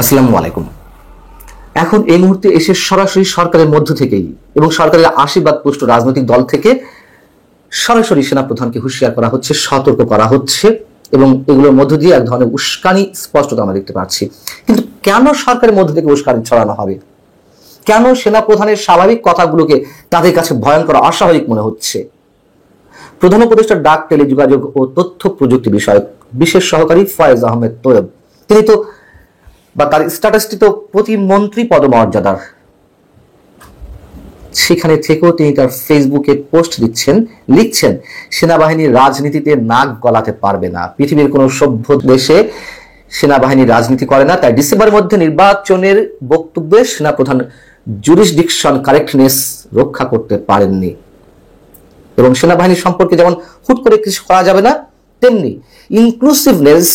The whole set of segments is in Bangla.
আসসালামু আলাইকুম। এখন এই মুহূর্তে এসে সরাসরি সরকারের মধ্য থেকেই এবং সরকারের আশীর্বাদ পুষ্ট রাজনৈতিক দল থেকে সরাসরি সেনাপ্রধানকে হুঁশিয়ার করা হচ্ছে, সতর্ক করা হচ্ছে এবং এগুলোর মধ্য দিয়ে এক ধরনের উস্কানি স্পষ্টত আমরা দেখতে পাচ্ছি। কিন্তু কেন সরকারের মধ্য থেকে উস্কানি ছড়ানো হবে? কেন সেনাপ্রধানের স্বাভাবিক কথাগুলোকে তাদের কাছে ভয়ঙ্কর অস্বাভাবিক মনে হচ্ছে? প্রধান উপদেষ্টা ডাক, টেলিযোগাযোগ ও তথ্য প্রযুক্তি বিষয়ক বিশেষ সহকারী ফয়েজ আহমেদ তোয়েব, তিনি তো বা তার স্ট্যাটাসটি তো প্রতিমন্ত্রী পদমর্যাদার, সেখানে থেকেও তিনি তার ফেসবুকে পোস্ট লিখছেন সেনাবাহিনী রাজনীতিতে নাক গলাতে পারবে না। পৃথিবীর কোনো সভ্য দেশে সেনাবাহিনী রাজনীতি করে না, তাই ডিসেম্বরের মধ্যে নির্বাচনের বক্তব্যে সেনাপ্রধান জুরিসডিকশন কারেক্টনেস রক্ষা করতে পারেননি এবং সেনাবাহিনী সম্পর্কে যেমন হুট করে কিছু করা যাবে না, তেমনি ইনক্লুসিভনেস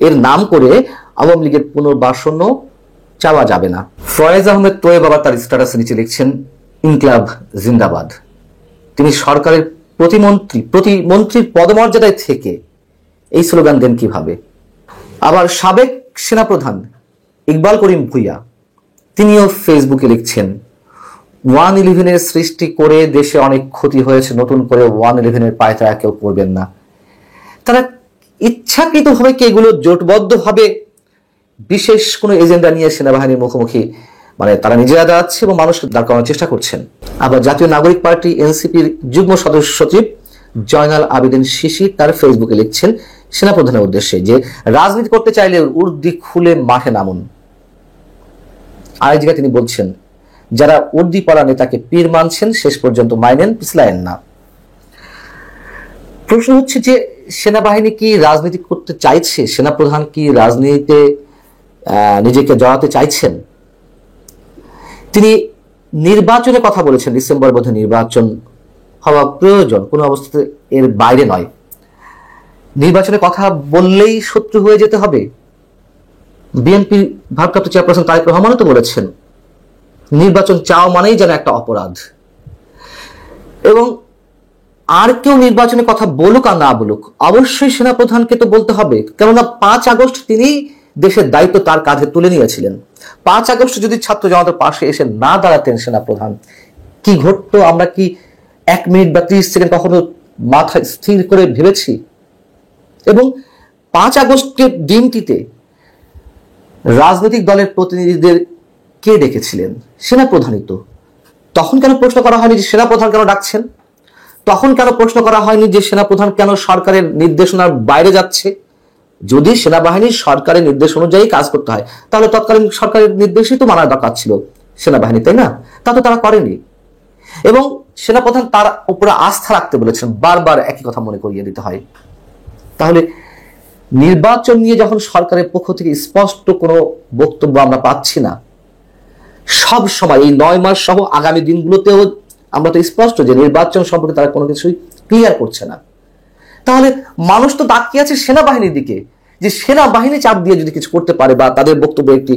এর নাম করে আওয়ামী লীগের পুনর্বাসনও চাওয়া যাবে না। ফয়েজ আহমেদ তোয়েব আবার তার স্ট্যাটাসে নিচে লিখছেন ইনকলাব জিন্দাবাদ। তিনি সরকারের প্রতিমন্ত্রীর পদমর্যাদায় থেকে এই স্লোগান দেন কিভাবে? আবার সাবেক সেনাপ্রধান ইকবাল করিম ভুইয়া, তিনিও ফেসবুকে লিখছেন 1/11 সৃষ্টি করে দেশে অনেক ক্ষতি হয়েছে, নতুন করে 1/11 পায়তারা কেউ করবেন না। তারা ইচ্ছাকৃতভাবে কি এগুলো জোটবদ্ধভাবে বিশেষ কোনো এজেন্ডা নিয়ে সেনাবাহিনীর মুখোমুখি তারা নিজেরা দাঁড়াচ্ছে এবং মানুষকে দাঁড় করানোর চেষ্টা করছেন? আবার জাতীয় নাগরিক পার্টি এনসিপির যুগ্ম সদস্য সচিব জয়নাল আবেদিন শিশির তার ফেসবুকে লিখছেন সেনাপ্রধানের উদ্দেশ্যে যে রাজনীতি করতে চাইলে উর্দি খুলে মাঠে নামুন। আরেক জায়গায় তিনি বলছেন যারা উর্দি পড়া নেতাকে পীর মানছেন শেষ পর্যন্ত মাইনেন, পিছলায়েন না। প্রশ্ন হচ্ছে যে সেনাবাহিনী কি রাজনীতি করতে চাইছে? সেনাপ্রধান কি রাজনীতিতে নিজেকে জড়াতে চাইছেন? তিনি নির্বাচনের কথা বলেছেন, ডিসেম্বর মধ্যে নির্বাচন হওয়া প্রয়োজন, কোনো অবস্থাতে এর বাইরে নয়। নির্বাচনের কথা বললেই শত্রু হয়ে যেতে হবে? বিএনপি ভারপ্রাপ্ত চেয়ারপারসন তারেক রহমানও তো বলেছেন নির্বাচন চাওয়া মানেই যেন একটা অপরাধ। এবং আর কেউ নির্বাচনের কথা বলুক আর না বলুক, অবশ্যই সেনাপ্রধানকে তো বলতে হবে, কেননা 5 আগস্ট তিনি দেশের দায়িত্ব তার কাঁধে তুলে নিয়েছিলেন। 5 আগস্ট যদি ছাত্র জনতার পাশে এসে না দাঁড়াতেন সেনাপ্রধান, কি ঘটতো আমরা কি 1 মিনিট বা 30 সেকেন্ড কখনো মাথা স্থির করে ভেবেছি? এবং 5 আগস্টের দিনটিতে রাজনৈতিক দলের প্রতিনিধিদের কে ডেকেছিলেন? সেনাপ্রধানই তো। তখন কেন প্রশ্ন করা হয়নি যে সেনাপ্রধান কেন ডাকছেন? তখন কেন প্রশ্ন করা হয়নি যে সেনাপ্রধান কেন সরকারের নির্দেশনার বাইরে যাচ্ছে? যদি সেনাবাহিনীর সরকারের নির্দেশ অনুযায়ী কাজ করতে হয় তাহলে তৎকালীন সরকারের নির্দেশই তো মানার দরকার ছিল সেনাবাহিনী, তাই না? তা তো তারা করেনি। এবং সেনাপ্রধান তার উপরে আস্থা রাখতে বলেছেন, বারবার একই কথা মনে করিয়ে দিতে হয়। তাহলে নির্বাচন নিয়ে যখন সরকারের পক্ষ থেকে স্পষ্ট কোনো বক্তব্য আমরা পাচ্ছি না, সব সময় এই 9 মাস সহ আগামী দিনগুলোতেও আমরা তো স্পষ্ট যে নির্বাচন সম্পর্কে তারা কোনো কিছুই ক্লিয়ার করছে না, তাহলে মানুষ তো তাকিয়ে আছে সেনাবাহিনীর দিকে যে সেনাবাহিনী চাপ দিয়ে যদি কিছু করতে পারে বা তাদের বক্তব্য একটি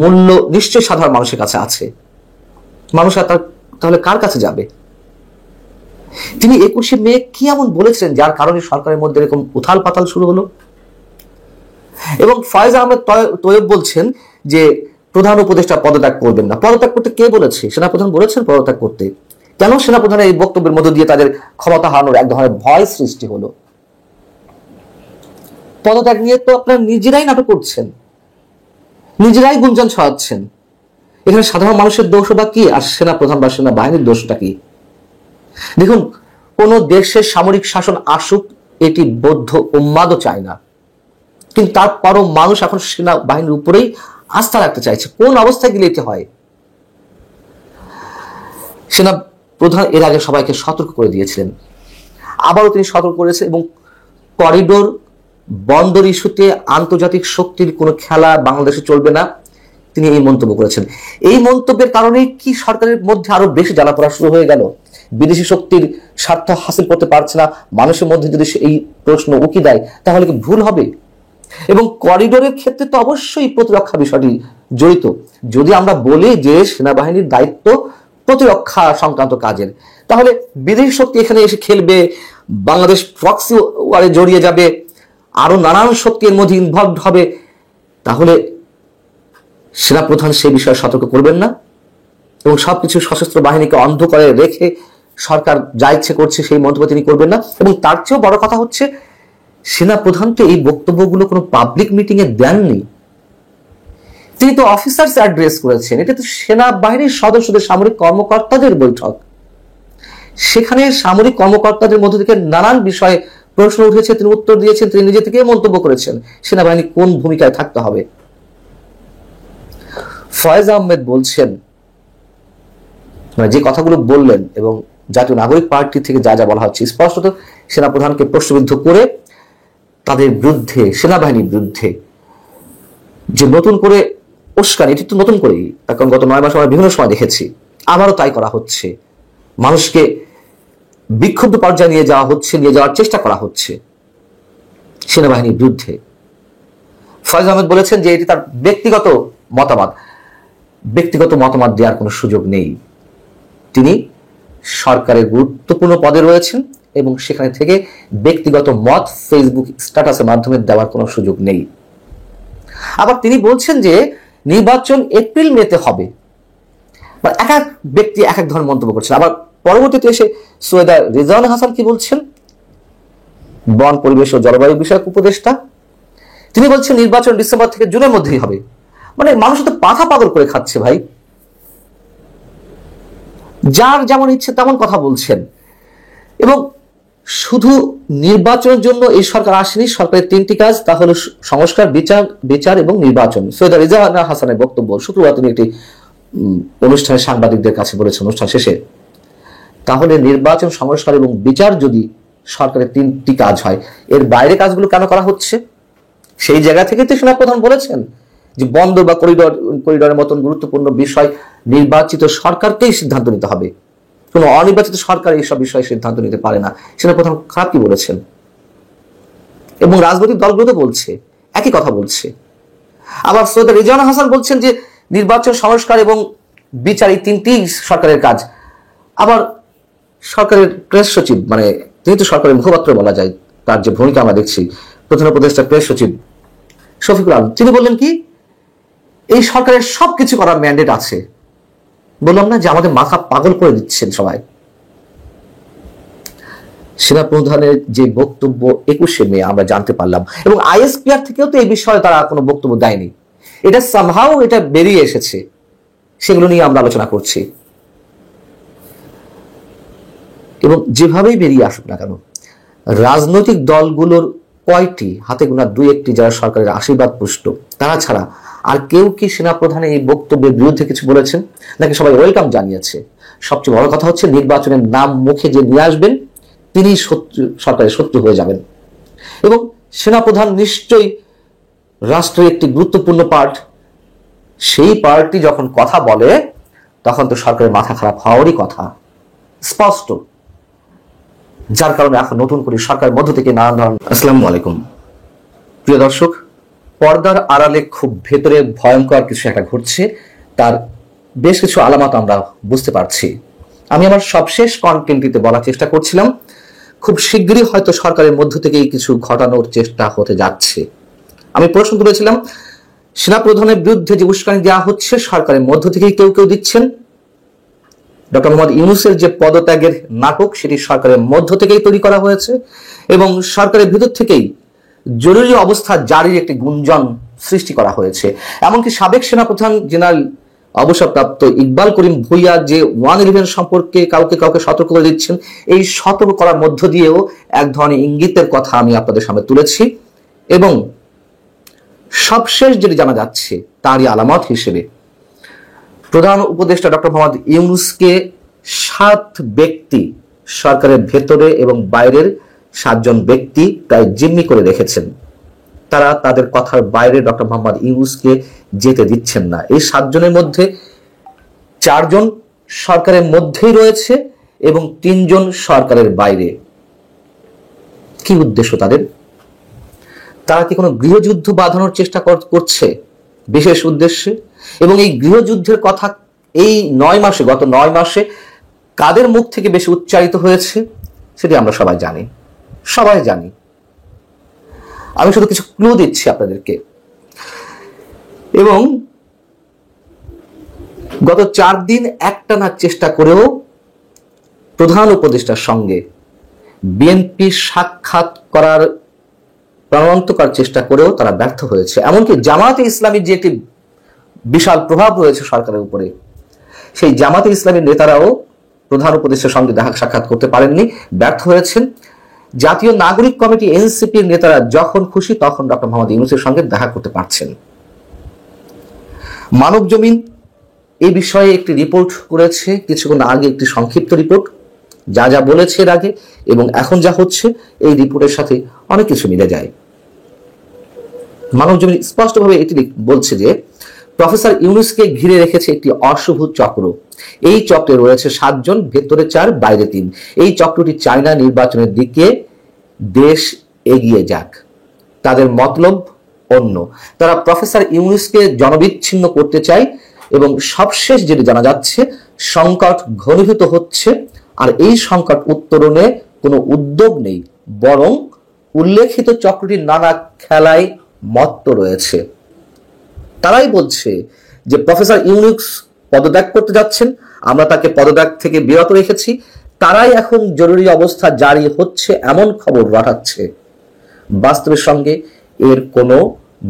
মূল্য নিশ্চয় সাধারণ মানুষের কাছে আছে, মানুষ তাহলে কার কাছে যাবে? তিনি 21শে মে কি এমন বলেছিলেন যার কারণে সরকারের মধ্যে এরকম উথাল পাতাল শুরু হলো? এবং ফয়েজ আহমেদ তোয়েব বলছেন যে প্রধান উপদেষ্টা পদত্যাগ করবেন না। পদত্যাগ করতে কে বলেছে? সেনাপ্রধান বলেছেন পদত্যাগ করতে। কেন সেনাপ্রধানের এই বক্তব্যের মধ্য দিয়ে তাদের ক্ষমতা হারানোর এক ধরনের ভয় সৃষ্টি হলো? পদত্যাগ নিয়ে তো আপনারা নিজেরাই নাটক করছেন, নিজেরাই গুঞ্জন ছড়াচ্ছেন। এখানে সাধারণ মানুষের দোষ বা কি, আর সেনাপ্রধান বা সেনাবাহিনীর দোষটা কি? দেখুন, কোন দেশের সামরিক শাসন আসুক এটি বৌদ্ধ উম্মাদও চায় না, কিন্তু তারপরও মানুষ এখন সেনাবাহিনীর উপরেই আস্থা রাখতে চাইছে। কোন অবস্থায় গেলে এটি হয়? সেনা প্রধান এর আগে সবাইকে সতর্ক করে দিয়েছিলেন, আবারও তিনি সতর্ক করেছেন এবং করিডোর বন্দর ইস্যুতে আন্তর্জাতিক শক্তির কোনো খেলা বাংলাদেশে চলবে না, তিনি এই মন্তব্য করেছেন। এই মন্তব্যের কারণে কি সরকারের মধ্যে আরো বেশি জ্বালাপোড়া শুরু হয়ে গেল? বিদেশি শক্তির স্বার্থ হাসিল করতে পারছে না, মানুষের মধ্যে যদি এই প্রশ্ন উকি দেয় তাহলে কি ভুল হবে? এবং করিডোরের ক্ষেত্রে তো অবশ্যই প্রতিরক্ষা বিষয়টি জড়িত। যদি আমরা বলি যে সেনাবাহিনীর দায়িত্ব প্রতিরক্ষা সংক্রান্ত কাজের, তাহলে বিদেশি শক্তি এখানে এসে খেলবে, বাংলাদেশ প্রক্সি ওয়ারে জড়িয়ে যাবে, আরো নানান শক্তি এর মধ্যে ইনভলভড হবে, তাহলে সেনাপ্রধান সে বিষয়ে সতর্ক করবেন না এবং সবকিছু সশস্ত্র বাহিনীকে অন্ধ করে রেখে সরকার যা ইচ্ছে করছে সেই মন্তব্য তিনি করবেন না। এবং তার চেয়েও বড় কথা হচ্ছে, সেনাপ্রধান তো এই বক্তব্যগুলো কোনো পাবলিক মিটিং এ দেননি, তিনি তো অফিসার্স অ্যাড্রেস করেছেন। এটা তো সেনাবাহিনীর সদস্যদের, সামরিক কর্মকর্তাদের বৈঠক। সেখানে সামরিক কর্মকর্তাদের মধ্য থেকে নানান বিষয়ে প্রশ্ন উঠেছে, তিনি উত্তর দিয়েছেন, তিনি নিজে থেকে মন্তব্য করেছেন সেনাবাহিনী কোন ভূমিকায় থাকতে হবে। ফয়েজ আহমেদ বলছেন, যে কথাগুলো বললেন এবং জাতীয় নাগরিক পার্টি থেকে যা যা বলা হচ্ছে, স্পষ্টত সেনাপ্রধানকে প্রশ্নবিদ্ধ করে তাদের বিরুদ্ধে, সেনাবাহিনীর বিরুদ্ধে যে নতুন করে উস্কানি, এটি তো নতুন করেই, কারণ গত 9 মাস আমরা বিভিন্ন সময় দেখেছি, আবারও তাই করা হচ্ছে। মানুষকে বিক্ষুব্ধ পর্যায়ে নিয়ে যাওয়ার চেষ্টা করা হচ্ছে সেনাবাহিনীর বিরুদ্ধে। ফয়েজ আহমেদ বলেছেন যে এটি তার ব্যক্তিগত মতামত দেওয়ার কোনো সুযোগ নেই। তিনি সরকারের গুরুত্বপূর্ণ পদে রয়েছেন এবং সেখানে থেকে ব্যক্তিগত মত ফেসবুক স্ট্যাটাসের মাধ্যমে দেওয়ার কোনো সুযোগ নেই। আবার তিনি বলছেন যে নির্বাচন এপ্রিল মেতে হবে। এক এক ব্যক্তি এক এক ধরনের মন্তব্য করছেন। আবার পরবর্তীতে এসে সৈয়দা রেজওয়ানা হাসান কি বলছেন, বন, পরিবেশ ও জলবায়ু বিষয়ক উপদেষ্টা, তিনি বলছেন নির্বাচন ডিসেম্বর থেকে জুনের মধ্যেই হবে। মানে মানুষ তো মাথা পাগল করে খাচ্ছে ভাই, যার যেমন ইচ্ছে তেমন কথা বলছেন। এবং শুধু নির্বাচনের জন্য এই সরকার আসেনি, সরকারের 3টি কাজ, তা হলো সংস্কার, বিচার এবং নির্বাচন। সৈয়দা রেজওয়ানা হাসানের বক্তব্য শুক্রবার তিনি একটি অনুষ্ঠানে সাংবাদিকদের কাছে বলেছেন অনুষ্ঠান শেষে, তাহলে নির্বাচন, সংস্কার এবং বিচার যদি সরকারের 3টি কাজ হয়, এর বাইরে কাজগুলো কেন করা হচ্ছে? সেই জায়গা থেকে তো সেনাপ্রধান বলেছেন যে বন্দর বা করিডরের মতন গুরুত্বপূর্ণ বিষয় নির্বাচিত সরকারকেই সিদ্ধান্ত নিতে হবে, কোনো অনির্বাচিত সরকার এইসব বিষয়ে সিদ্ধান্ত নিতে পারে না। সেনাপ্রধান খারাপ কি বলেছেন? এবং রাজনৈতিক দলগুলো তো বলছে, একই কথা বলছে। আবার সৈয়দা রেজওয়ানা হাসান বলছেন যে নির্বাচন, সংস্কার এবং বিচার এই 3টি সরকারের কাজ। আবার সরকারের প্রেস সচিব, মানে তিনি তো সরকারের মুখপাত্র বলা যায়, তার যে ভূমিকা আমরা দেখছি, প্রধান উপদেষ্টা প্রেস সচিব শফিকুল আলম, তিনি বললেন কি এই সরকারের সবকিছু করার ম্যান্ডেট আছে। বললাম না যে আমাদের মাথা পাগল করে দিচ্ছেন সবাই। সেনাপ্রধানের যে বক্তব্য 21শে মে আমরা জানতে পারলাম, এবং আইএসপিআর থেকেও তো এই বিষয়ে তারা কোনো বক্তব্য দেয়নি, এটা সামহাও এটা বেরিয়ে এসেছে, সেগুলো নিয়ে আমরা আলোচনা করছি। এবং যেভাবেই বেরিয়ে আসুক না কেন, রাজনৈতিক দলগুলোর কয়টি, হাতে গোনা 2-1টি যারা সরকারের আশীর্বাদ পুষ্ট, তারা ছাড়া আর কেউ কি সেনাপ্রধানের এই বক্তব্যের বিরুদ্ধে কিছু বলেছেন নাকি সবাই ওয়েলকাম জানিয়েছে? সবচেয়ে বড় কথা হচ্ছে নির্বাচনের নাম মুখে যে নিয়ে আসবেন তিনি সরকারের শত্রু হয়ে যাবেন। এবং সেনাপ্রধান নিশ্চয়ই রাষ্ট্রের একটি গুরুত্বপূর্ণ পার্ট, সেই পার্টি যখন কথা বলে তখন তো সরকারের মাথা খারাপ হওয়ারই কথা, স্পষ্ট। যার কারণে এখন নতুন করে সরকারের মধ্য থেকে নানান ধরনের। আসসালামু আলাইকুম প্রিয় দর্শক, পর্দার আড়ালে খুব ভেতরে ভয়ঙ্কর কিছু একটা ঘটছে, তার বেশ কিছু আলামত আমরা বুঝতে পারছি। আমি আমার সবশেষ কন্টেন্টটিতে বলার চেষ্টা করছিলাম, খুব শীঘ্রই হয়তো সরকারের মধ্য থেকেই কিছু ঘটানোর চেষ্টা হতে যাচ্ছে। আমি প্রশ্ন তুলেছিলাম, সেনাপ্রধানের বিরুদ্ধে যে উস্কানি দেওয়া হচ্ছে সরকারের মধ্য থেকেই কেউ কেউ দিচ্ছেন। ডক্টর মোহাম্মদ ইউনূসের যে পদত্যাগের নাটক, সেটি সরকারের মধ্য থেকেই তৈরি করা হয়েছে এবং সরকারের ভিতর থেকেই জরুরি অবস্থা জারির একটি গুঞ্জন সৃষ্টি করা হয়েছে। এমনকি সাবেক সেনাপ্রধান জেনারেল অবসরপ্রাপ্ত ইকবাল করিম ভূঁইয়া যে 111 সম্পর্কে কাউকে সতর্ক করে দিচ্ছেন, এই সতর্ক করার মধ্য দিয়েও এক ধরনের ইঙ্গিতের কথা আমি আপনাদের সামনে তুলেছি। এবং সবশেষ যেটি জানা যাচ্ছে তারই আলামত হিসেবে প্রধান উপদেষ্টা ডক্টর মোহাম্মদ ইউনূসকে 7 ব্যক্তি, সরকারের ভেতরে এবং বাইরের 7 জন ব্যক্তি প্রায় জিম্মি করে রেখেছেন। তারা তাদের কথার বাইরে ডক্টর মোহাম্মদ ইউনূসকে যেতে দিচ্ছেন না। এই 7 জনের মধ্যে 4 জন সরকারের মধ্যেই রয়েছে এবং 3 জন সরকারের বাইরে। কি উদ্দেশ্য তাদের? তারা কি কোনো গৃহযুদ্ধ বাঁধানোর চেষ্টা করছে বিশেষ উদ্দেশ্যে? এবং এই গৃহযুদ্ধের কথা এই 9 মাসে, গত 9 মাসে কাদের মুখ থেকে বেশি উচ্চারিত হয়েছে সেটি আমরা সবাই জানি। আমি শুধু কিছু ক্লু দিচ্ছি আপনাদেরকে। এবং গত 4 দিন একটানা চেষ্টা করেও প্রধান উপদেষ্টার সঙ্গে বিএনপি সাক্ষাৎ করার প্রাণান্তকর চেষ্টা করেও তারা ব্যর্থ হয়েছে। এমনকি জামায়াতে ইসলামীর যে একটি বিশাল প্রভাব রয়েছে সরকারের উপরে, সেই জামায়াতে ইসলামীর নেতারাও প্রধান উপদেষ্টার সঙ্গে দেখা সাক্ষাৎ করতে পারেননি, ব্যর্থ হয়েছেন। জাতীয় নাগরিক কমিটি এনসিপির নেতারা যখন খুশি তখন ডক্টর মোহাম্মদ ইউনূসের সঙ্গে দেখা করতে পারছেন। মানব জমিন এই বিষয়ে একটি রিপোর্ট করেছে কিছুক্ষণ আগে, একটি সংক্ষিপ্ত রিপোর্ট, যা যা বলেছে এর আগে এবং এখন যা হচ্ছে এই রিপোর্টের সাথে অনেক কিছু মিলে যায়। মানব জমিন স্পষ্টভাবে এটি বলছে যে প্রফেসর ইউনূসকে ঘিরে রেখেছে একটি অশুভ চক্র। এই চক্রে রয়েছে 7 জন, ভেতরে 4, বাইরে 3। এই চক্রটি চায় না নির্বাচনের দিকে দেশ এগিয়ে যাক, তাদের মতলব অন্য। তারা প্রফেসর ইউনূসকে জনবিচ্ছিন্ন করতে চায় এবং সবশেষ যেটি জানা যাচ্ছে, সংকট ঘনীভূত হচ্ছে। আর এই সংকট উত্তরণে কোনো উদ্যোগ নেই, বরং উল্লেখিত চক্রটির নানা খেলায় মত্ত রয়েছে। তারাই বলছে যে প্রফেসর ইউনূস পদত্যাগ করতে যাচ্ছেন, আমরা তাকে পদত্যাগ থেকে বিরত রেখেছি। তারাই এখন জরুরি অবস্থা জারি হচ্ছে এমন খবর রটাচ্ছে। বাস্তবের সঙ্গে এর কোনো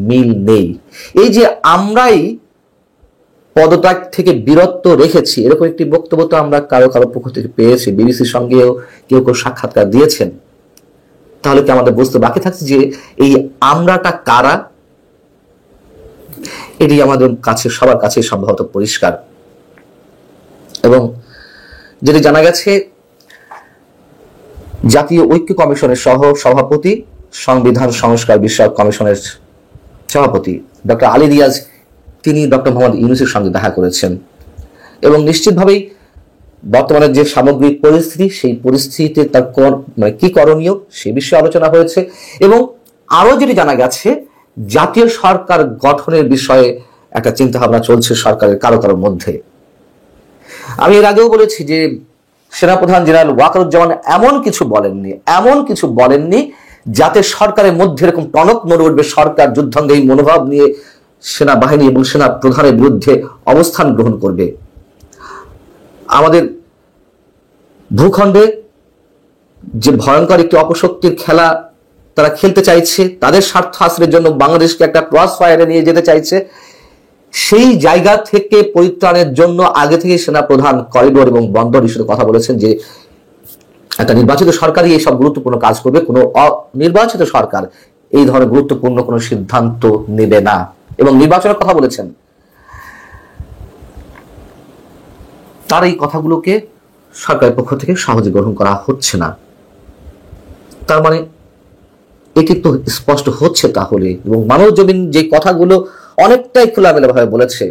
মিল নেই। এই যে আমরাই পদত্যাগ থেকে বিরত রেখেছি, এরকম একটি বক্তব্য তো আমরা কারো কারো পক্ষ থেকে পেয়েছি, বিবিসির সঙ্গেও কেউ কেউ সাক্ষাৎকার দিয়েছেন। তাহলে কি আমাদের বুঝতে বাকি থাকছে যে এই আমরাটা কারা? এটি আমাদের কাছে, সবার কাছে সম্ভবত পরিষ্কার। এবং যেটি জানা গেছে, জাতীয় ঐক্য কমিশনের সহ সভাপতি, সংবিধান সংস্কার বিষয়ক কমিশনের সভাপতি ডক্টর আলী রিয়াজ, তিনি ডক্টর মোহাম্মদ ইউনূসের সঙ্গে দেখা করেছেন এবং নিশ্চিতভাবেই বর্তমানে যে সামগ্রিক পরিস্থিতি, সেই পরিস্থিতিতে তার কি করণীয় সে বিষয়ে আলোচনা হয়েছে। এবং আরো যেটি জানা গেছে, জাতীয় সরকার গঠনের বিষয়ে একটা চিন্তা ভাবনা চলছে সরকারের কারো কারোর মধ্যে। আমি এর আগেও বলেছি যে সেনাপ্রধান জেনারেল ওয়াকারুজ্জামান এমন কিছু বলেননি যাতে সরকারের মধ্যে এরকম টনক নড়ে উঠবে, সরকার যুদ্ধাঙ্গী মনোভাব নিয়ে সেনাবাহিনী এবং সেনা প্রধানের বিরুদ্ধে অবস্থান গ্রহণ করবে। আমাদের ভূখণ্ডে যে ভয়ঙ্কর একটি অপশক্তির খেলা তারা খেলতে চাইছে, তাদের স্বার্থ হাসিলের জন্য বাংলাদেশকে একটা ক্রস ফায়ারে নিয়ে যেতে চাইছে, সেই জায়গা থেকে পরিত্রাণের জন্য আগে থেকে সেনা প্রধান করিডোর এবং বন্দর ইস্যুতে কথা বলেছেন যে একটা নির্বাচিত সরকারই এইসব গুরুত্বপূর্ণ কাজ করবে, কোনো অনির্বাচিত সরকার এই ধরনের গুরুত্বপূর্ণ কোনো সিদ্ধান্ত নেবে না। এবং নির্বাচনের কথা বলেছেন। তার এই কথাগুলোকে সরকারের পক্ষ থেকে সহজে গ্রহণ করা হচ্ছে না। তার মানে এটি তো স্পষ্ট হচ্ছে তাহলে, এবং মানব জমিন যে কথাগুলো অনেকটাই খোলামেলা ভাবে বলেছে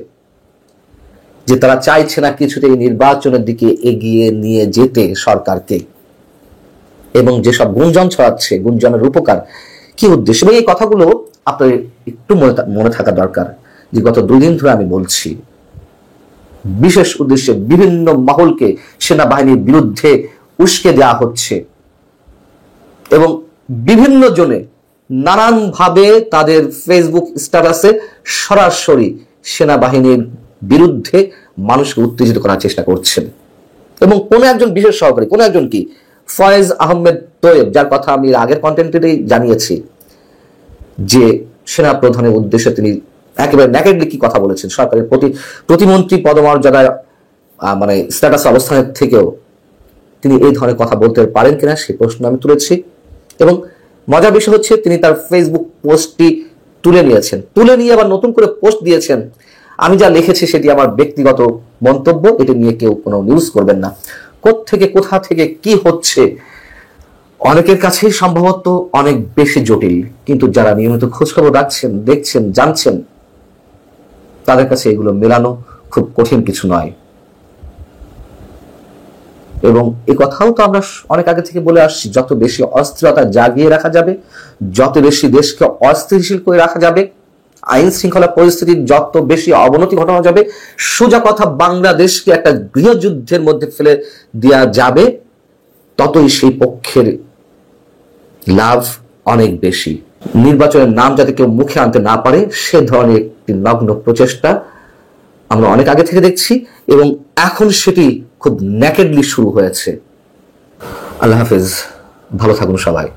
যে তারা চাইছে না কিছুতেই নির্বাচনের দিকে এগিয়ে নিয়ে যেতে সরকারকে, এবং যেসব গুঞ্জন ছড়াচ্ছে, গুঞ্জনের উপকার কি উদ্দেশ্য, এবং এই কথাগুলো আপনার একটু মনে থাকা দরকার যে গত 2 দিন ধরে আমি বলছি, বিশেষ উদ্দেশ্যে বিভিন্ন মহলকে সেনাবাহিনীর বিরুদ্ধে উস্কে দেওয়া হচ্ছে এবং বিভিন্ন জনে নানানভাবে তাদের ফেসবুক স্ট্যাটাসে সরাসরি সেনাবাহিনীর বিরুদ্ধে মানুষকে উত্তেজিত করার চেষ্টা করছেন। এবং কোন একজন বিশেষ সহকারী, কোন একজন কি ফয়েজ আহমেদ তোয়েব, যার কথা আমি আগের কন্টেন্টেই জানিয়েছি, যে সেনা প্রধানের উদ্দেশ্যে তিনি একেবারে ন্যাকেডলি কি কথা বলেছেন, সরকারের প্রতিমন্ত্রী পদমর্যাদায় মানে স্ট্যাটাস অবস্থানের থেকেও তিনি এই ধরনের কথা বলতে পারেন কিনা সেই প্রশ্ন আমি তুলেছি। এবং মজার বিষয় হচ্ছে তিনি তার ফেসবুক পোস্টটি তুলে নিয়ে আবার নতুন করে পোস্ট দিয়েছেন। আমি যা লিখেছি সেটি আমার ব্যক্তিগত মন্তব্য, এটি নিয়ে কেউ কোনো নিউজ করবেন না। কোথা থেকে কি হচ্ছে অনেকের কাছেই সম্ভবত অনেক বেশি জটিল, কিন্তু যারা নিয়মিত খোঁজখবর রাখছেন, দেখছেন, জানছেন, তাদের কাছে এগুলো মেলানো খুব কঠিন কিছু নয়। এবং এই কথাও তো আমরা অনেক আগে থেকে বলে আসছি, যত বেশি অস্থিরতা জাগিয়ে রাখা যাবে, যত বেশি দেশকে অস্থিতিশীল করে রাখা যাবে, আইন শৃঙ্খলা পরিস্থিতির যত বেশি অবনতি ঘটানো যাবে, সোজা কথা বাংলাদেশকে একটা গৃহযুদ্ধের মধ্যে ফেলে দেওয়া যাবে, ততই সেই পক্ষের লাভ অনেক বেশি। নির্বাচনের নাম যাতে কেউ মুখে আনতে না পারে সে ধরনের একটি নগ্ন প্রচেষ্টা আমরা অনেক আগে থেকে দেখছি এবং এখন সেটি খুব ন্যাকেডলি শুরু হয়েছে। আল্লাহ হাফেজ, ভালো থাকুন সবাই।